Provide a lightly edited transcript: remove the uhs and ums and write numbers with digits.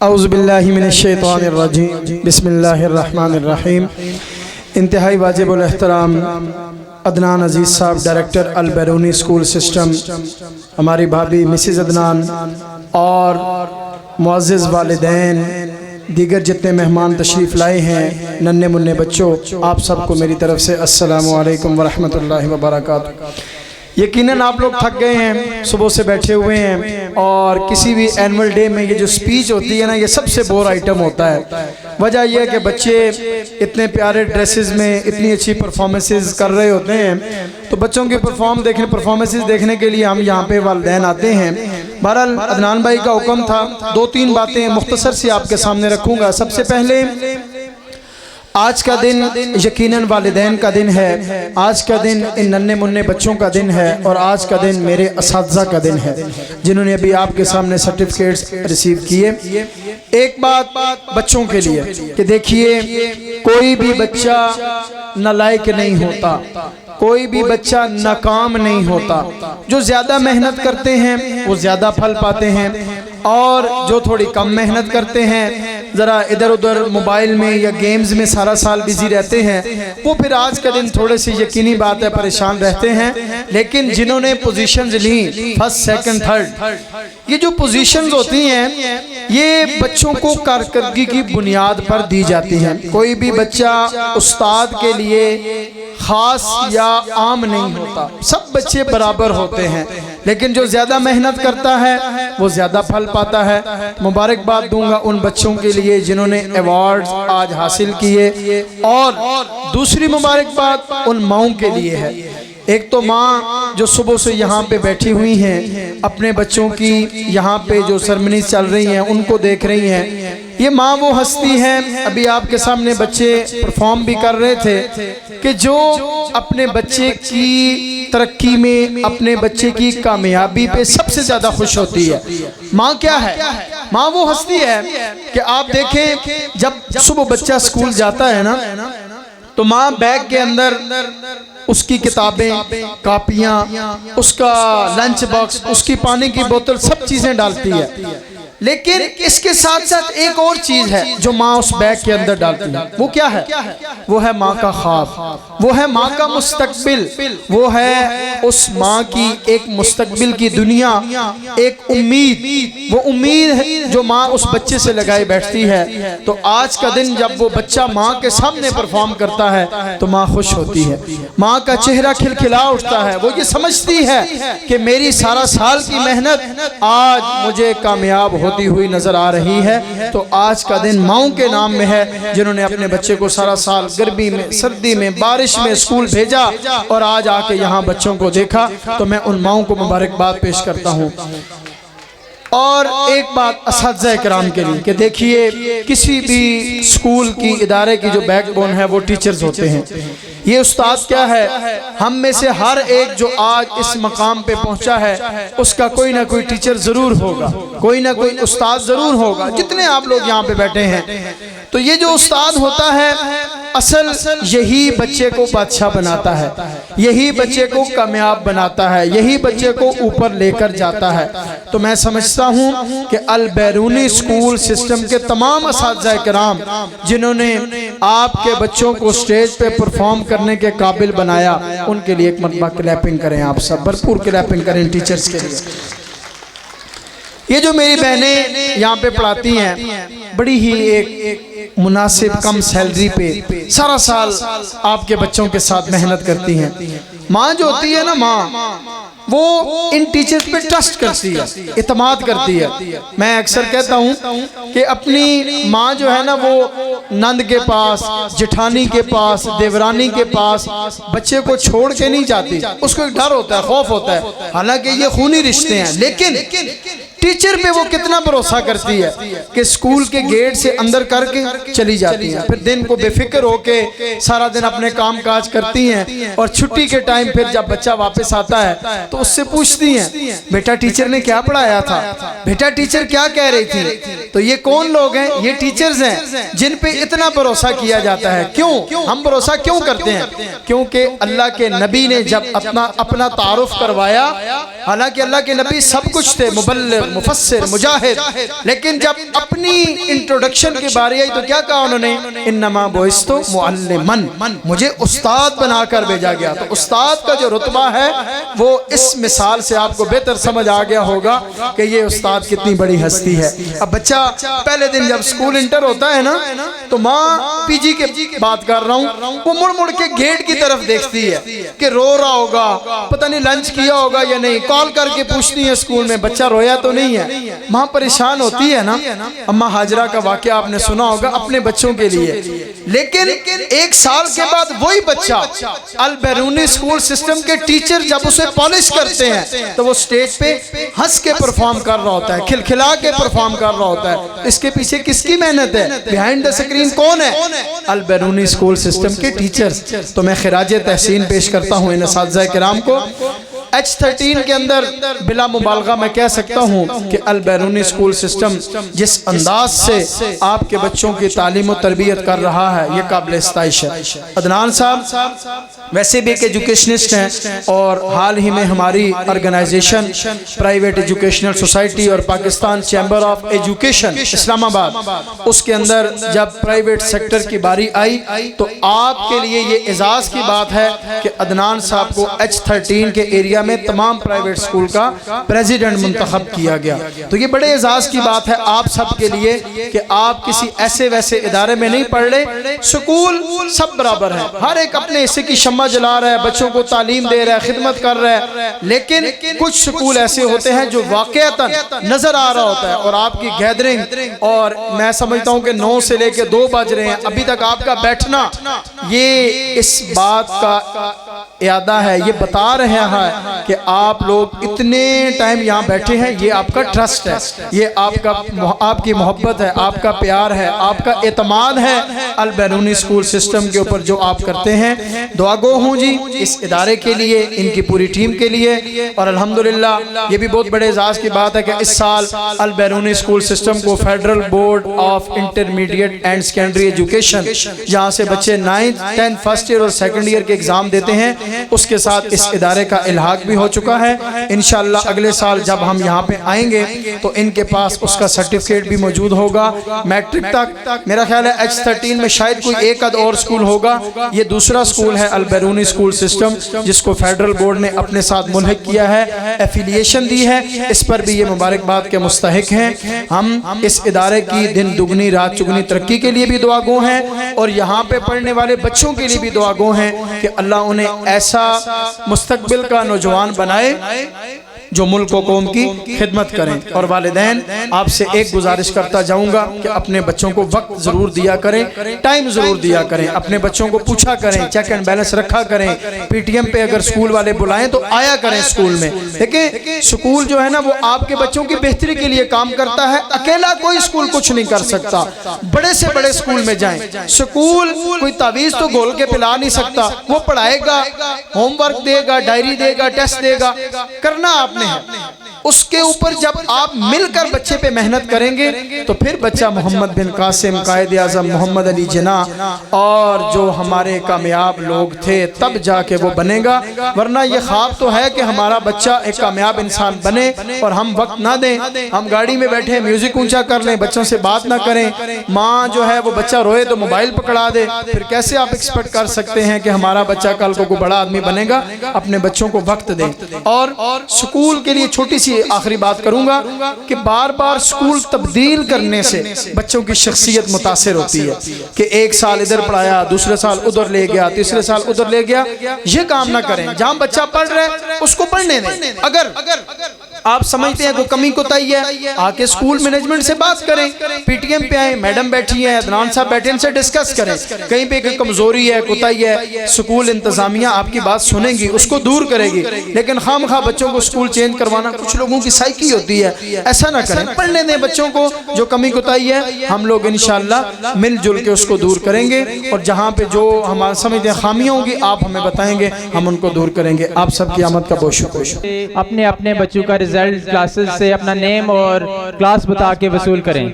اعوذ باللہ من الشیطان الرجیم بسم اللہ الرحمن الرحیم۔ انتہائی واجب الاحترام عدنان عزیز صاحب ڈائریکٹر البیرونی اسکول سسٹم، ہماری بھابی مسز عدنان اور معزز والدین، دیگر جتنے مہمان تشریف لائے ہیں، ننھے منھے بچوں، آپ سب کو میری طرف سے السلام علیکم ورحمۃ اللہ وبرکاتہ۔ یقیناً آپ لوگ تھک گئے ہیں، صبح سے بیٹھے ہوئے ہیں، اور کسی بھی اینول ڈے میں یہ جو سپیچ ہوتی ہے نا، یہ سب سے بور آئٹم ہوتا ہے۔ وجہ یہ ہے کہ بچے اتنے پیارے ڈریسز میں اتنی اچھی پرفارمنسز کر رہے ہوتے ہیں، تو بچوں کی پرفارمنسز دیکھنے کے لیے ہم یہاں پہ والدین آتے ہیں۔ بہرحال عدنان بھائی کا حکم تھا، 2-3 باتیں مختصر سی آپ کے سامنے رکھوں گا۔ سب سے پہلے آج کا دن یقیناً والدین کا دن ہے، آج کا دن ان ننھے منھے بچوں کا دن ہے، اور آج کا دن میرے اساتذہ کا دن ہے جنہوں نے ابھی آپ کے سامنے سرٹیفکیٹس ریسیو کیے۔ ایک بات بچوں کے لیے کہ دیکھیے، کوئی بھی بچہ نالائق نہیں ہوتا، کوئی بھی بچہ ناکام نہیں ہوتا۔ جو زیادہ محنت کرتے ہیں وہ زیادہ پھل پاتے ہیں، اور جو تھوڑی کم محنت کرتے ہیں، ذرا ادھر ادھر موبائل میں یا گیمز میں سارا سال بیزی رہتے ہیں، وہ پھر آج کا دن تھوڑے سے یقینی بات ہے پریشان رہتے ہیں۔ لیکن جنہوں نے پوزیشنز لیں، فرسٹ سیکنڈ تھرڈ، یہ جو پوزیشنز ہوتی ہیں یہ بچوں کو کارکردگی کی بنیاد پر دی جاتی ہیں۔ کوئی بھی بچہ استاد کے لیے خاص یا عام نہیں ہوتا، سب بچے برابر ہوتے ہیں، لیکن جو زیادہ محنت کرتا ہے وہ زیادہ پھل پاتا ہے۔ مبارکباد دوں گا ان بچوں کے لیے جنہوں نے ایوارڈز آج حاصل کیے، اور دوسری مبارکباد ان ماؤں کے لیے ہے۔ ایک تو ماں جو صبح سے یہاں پہ بیٹھی ہوئی ہیں، اپنے بچوں کی یہاں پہ جو سرمنیز چل رہی ہیں ان کو دیکھ رہی ہیں۔ یہ ماں وہ ہستی ہے، ابھی آپ کے سامنے بچے پرفارم بھی کر رہے تھے، کہ جو اپنے بچے کی ترقی میں، اپنے بچے کی کامیابی پہ سب سے زیادہ خوش ہوتی ہے۔ ماں کیا ہے؟ ماں وہ ہستی ہے کہ آپ دیکھیں جب صبح بچہ اسکول جاتا ہے نا، تو ماں بیگ کے اندر اس کی کتابیں، کاپیاں، اس کا لنچ باکس، اس کی پانی کی بوتل، سب چیزیں ڈالتی ہے۔ لیکن اس کے ساتھ ساتھ ایک اور چیز ہے جو ماں اس بیگ کے اندر ڈالتی ہے، وہ کیا ہے؟ وہ ہے ماں کا خواب، وہ ہے ماں کا مستقبل، وہ ہے اس ماں کی ایک مستقبل کی دنیا، ایک امید، وہ امید ہے جو ماں اس بچے سے لگائے بیٹھتی ہے۔ تو آج کا دن جب وہ بچہ ماں کے سامنے پرفارم کرتا ہے تو ماں خوش ہوتی ہے، ماں کا چہرہ کھلکھلا اٹھتا ہے، وہ یہ سمجھتی ہے کہ میری سارا سال کی محنت آج مجھے کامیاب ہوتی ہوئی نظر آ رہی ہے۔ تو آج کا دن ماؤں کے نام میں ہے جنہوں نے اپنے بچے کو سارا سال گرمی میں، سردی میں، بارش میں اسکول بھیجا، اور آج آ کے یہاں بچوں کو دیکھا، تو میں ان ماؤں کو مبارکباد پیش کرتا ہوں۔ اور ایک بات اساتذہ کرام کے لیے کہ دیکھیے، کسی بھی اسکول کی، ادارے کی جو بیک بون ہے وہ ٹیچرز ہوتے ہیں۔ یہ استاد کیا ہے؟ ہم میں سے ہر ایک جو آج اس مقام پہ پہنچا ہے اس کا کوئی نہ کوئی ٹیچر ضرور ہوگا، کوئی نہ کوئی استاد ضرور ہوگا، جتنے آپ لوگ یہاں پہ بیٹھے ہیں۔ تو یہ جو استاد ہوتا ہے، اصل یہی بچے کو بادشاہ بناتا ہے، یہی بچے کو کامیاب بناتا ہے، یہی بچے کو اوپر لے کر جاتا ہے۔ تو میں سمجھتا ہوں کہ البیرونی اسکول سسٹم کے تمام اساتذہ کرام جنہوں نے آپ کے بچوں کو سٹیج پہ پرفارم کرنے کے قابل بنایا، ان کے لیے ایک مرتبہ کلیپنگ کریں، آپ سب بھرپور کلیپنگ کریں ٹیچرز کے لیے۔ یہ جو میری بہنیں یہاں پہ پڑھاتی ہیں، بڑی ہی ایک مناسب کم سیلری پہ سارا سال آپ کے بچوں کے ساتھ محنت کرتی ہیں۔ ماں جو ہوتی ہے نا، ماں وہ ان ٹیچرز پہ ٹرسٹ کرتی ہے، اعتماد کرتی ہے۔ میں اکثر کہتا ہوں کہ اپنی ماں جو ہے نا، وہ نند کے پاس، جٹھانی کے پاس، دیورانی کے پاس بچے کو چھوڑ کے نہیں جاتی، اس کو ایک ڈر ہوتا ہے، خوف ہوتا ہے، حالانکہ یہ خونی رشتے ہیں۔ لیکن ٹیچر پہ وہ کتنا بھروسہ کرتی ہے کہ اسکول کے گیٹ سے اندر کر کے چلی جاتی ہیں، پھر دن کو بے فکر ہو کے سارا دن اپنے کام کاج کرتی ہیں، اور چھٹی کے ٹائم پھر جب بچہ واپس آتا ہے تو اس سے پوچھتی ہیں، بیٹا ٹیچر نے کیا پڑھایا تھا، بیٹا ٹیچر کیا کہہ رہی تھی۔ تو یہ کون لوگ ہیں؟ یہ ٹیچرز ہیں جن پہ اتنا بھروسہ کیا جاتا ہے۔ کیوں ہم بھروسہ کیوں کرتے ہیں؟ کیونکہ اللہ کے نبی نے جب اپنا تعارف کروایا، حالانکہ اللہ کے نبی سب کچھ تھے، مبلغ، معلم مفسر مجاہد، لیکن جب اپنی انٹروڈکشن کی باری آئی تو کیا کہا انہوں نے؟ انما بعثت معلمن، مجھے استاد بنا کر بھیجا گیا۔ تو استاد کا جو رتبہ ہے وہ اس مثال سے آپ کو بہتر سمجھ آ گیا ہوگا کہ یہ استاد کتنی بڑی ہستی ہے۔ اب بچہ پہلے دن جب سکول انٹر ہوتا ہے نا تو ماں پی جی کے بات کر رہا ہوں، وہ مڑ مڑ کے گیٹ کی طرف دیکھتی ہے کہ رو رہا ہوگا، پتہ نہیں لنچ کیا ہوگا یا نہیں، کال کر کے پوچھتی ہے اسکول میں بچہ رویا تو نہیں ہے۔ ماں پریشان ہوتی ہے نا۔ اماں ہاجرہ کا واقعہ آپ نے سنا ہوگا اپنے بچوں کے لیے، لیکن ایک سال کے بعد وہی بچہ البیرونی اسکول سسٹم کے ٹیچر جب اسے پالش کرتے ہیں تو وہ سٹیج پہ ہنس کے پرفارم کر رہا ہوتا ہے، کھلکھلا کے پرفارم کر رہا ہوتا ہے۔ اس کے پیچھے کس کی محنت ہے؟ بیہائنڈ دا سکرین کون ہے؟ البیرونی اسکول سسٹم کے ٹیچرز۔ تو میں خراج تحسین پیش کرتا ہوں ان اساتذہ کرام کو۔ H13 کے اندر بلا مبالغہ میں کہہ سکتا ہوں کہ البیرونی اسکول سسٹم جس انداز سے آپ کے بچوں کی تعلیم و تربیت کر رہا ہے یہ قابل ستائش ہے۔ عدنان صاحب ویسے بھی ایک ایجوکیشنسٹ ہیں اور حال ہی میں ہماری آرگنائزیشن پرائیویٹ ایجوکیشنل سوسائٹی اور پاکستان چیمبر آف ایجوکیشن اسلام آباد، اس کے اندر جب پرائیویٹ سیکٹر کی باری آئی تو آپ کے لیے یہ اعزاز کی بات ہے کہ عدنان صاحب کو H13 کے ایریا میں تمام پرائیویٹ سکول کا پریزیڈنٹ منتخب کیا گیا۔ تو یہ بڑے اعزاز کی بات ہے آپ سب کے لیے کہ آپ کسی ایسے ویسے ادارے میں نہیں پڑھ رہے، سکول سب برابر ہے، ہر ایک اپنے حصے کی شمع جلا رہا ہے، بچوں کو تعلیم دے رہا ہے، خدمت کر رہا ہے، لیکن کچھ سکول ایسے ہوتے ہیں جو واقعتاً نظر آ رہا ہوتا ہے اور آپ کی گیدرنگ، اور میں سمجھتا ہوں کہ 9 سے لے کے 2 بج رہے ہیں ابھی تک آپ کا بیٹھنا یہ اس بات کا اعادہ ہے، یہ بتا رہے ہیں کہ آپ لوگ اتنے ٹائم یہاں بیٹھے ہیں، یہ آپ کا ٹرسٹ ہے، یہ آپ کی محبت ہے، آپ کا پیار ہے، آپ کا اعتماد ہے البیرونی اسکول سسٹم کے اوپر جو آپ کرتے ہیں۔ دعا گو ہوں جی اس ادارے کے لیے، ان کی پوری ٹیم کے لیے، اور الحمدللہ یہ بھی بہت بڑے اعزاز کی بات ہے کہ اس سال البیرونی اسکول سسٹم کو federal board of intermediate and secondary education, جہاں سے بچے 9th 10th فرسٹ ایئر اور سیکنڈ ایئر کے ایگزام دیتے ہیں، اس کے ساتھ اس ادارے کا الحاق بھی ہو چکا ہے۔ انشاءاللہ اگلے سال جب ہم یہاں پہ آئیں گے تو ان کے پاس اس کا سرٹیفکیٹ بھی موجود ہوگا میٹرک تک۔ میرا خیال ہے H13 میں شاید کوئی ایک آدھ اور سکول ہوگا، یہ دوسرا سکول ہے البیرونی اسکول سسٹم جس کو فیڈرل بورڈ نے اپنے ساتھ ملحق کیا ہے، ایفیلیشن دی ہے، اس پر بھی یہ مبارکباد کے مستحق ہیں۔ ہم اس ادارے کی دن دگنی رات چگنی ترقی کے لیے بھی دعا گو ہیں اور یہاں پہ پڑھنے والے بچوں کے لیے بھی دعا گو ہیں کہ اللہ انہیں ایسا مستقبل کا نوجوان بنائے جو ملک و قوم کی خدمت کریں۔ اور والدین آپ سے ایک گزارش کرتا جاؤں گا کہ اپنے بچوں کو وقت ضرور دیا کریں، ٹائم ضرور دیا کریں، اپنے بچوں کو پوچھا کریں، چیک اینڈ بیلنس رکھا کریں، پی ٹی ایم پہ اگر سکول والے بلائیں تو آیا کریں سکول میں۔ دیکھیں سکول جو ہے نا وہ آپ کے بچوں کی بہتری کے لیے کام کرتا ہے، اکیلا کوئی سکول کچھ نہیں کر سکتا۔ بڑے سے بڑے سکول میں جائیں، سکول کوئی تعویذ تو گھول کے پلا نہیں سکتا، وہ پڑھائے گا، ہوم ورک دے گا، ڈائری دے گا، ٹیسٹ دے گا، کرنا آپ نے ہے۔ اس کے اوپر جب آپ مل کر بچے پہ محنت کریں گے تو پھر بچہ محمد بن قاسم، قائد اعظم محمد علی جناح اور جو ہمارے کامیاب لوگ تھے تب جا کے وہ بنے گا۔ ورنہ یہ خواب تو ہے کہ ہمارا بچہ ایک کامیاب انسان بنے اور ہم وقت نہ دیں، ہم گاڑی میں بیٹھے میوزک اونچا کر لیں، بچوں سے بات نہ کریں، ماں جو ہے وہ بچہ روئے تو موبائل پکڑا دے، پھر کیسے آپ ایکسپیکٹ کر سکتے ہیں کہ ہمارا بچہ کل کو کوئی بڑا آدمی بنے گا؟ اپنے بچوں کو وقت دیں۔ اور سکول کے لیے چھوٹی سی آخری بات کروں گا کہ بار بار سکول تبدیل کرنے سے بچوں کی شخصیت متاثر ہوتی ہے کہ ایک سال ادھر پڑھایا، دوسرے سال ادھر لے گیا، تیسرے سال ادھر لے گیا۔ یہ کام نہ کریں، جہاں بچہ پڑھ رہا ہے اس کو پڑھنے دیں۔ اگر آپ سمجھتے ہیں کوئی کمی کوتاہی ہے، آ کے سکول مینجمنٹ سے بات کریں، پی ٹی ایم پہ آئیں، میڈم بیٹھی ہیں، عدنان صاحب بیٹھے، ان سے ڈسکس کریں، کہیں پہ کوئی کمزوری ہے، کوتاہی ہے، سکول انتظامیہ آپ کی بات سنیں گی، اس کو دور کرے گی۔ لیکن خام خواہ بچوں کو سکول چینج کروانا کچھ لوگوں کی سائیکی ہوتی ہے، ایسا نہ کریں، پڑھنے دیں بچوں کو، جو کمی کوتاہی ہے ہم لوگ انشاءاللہ مل جل کے اس کو دور کریں گے، اور جہاں پہ جو ہمارا سمجھتے ہیں خامیاں ہوں گی آپ ہمیں بتائیں گے، ہم ان کو دور کریں گے۔ آپ سب کی آمد کا بہت شکریہ۔ اپنے بچوں کا رزلٹ کلاسز سے اپنا نیم اور کلاس بتا کے وصول کریں۔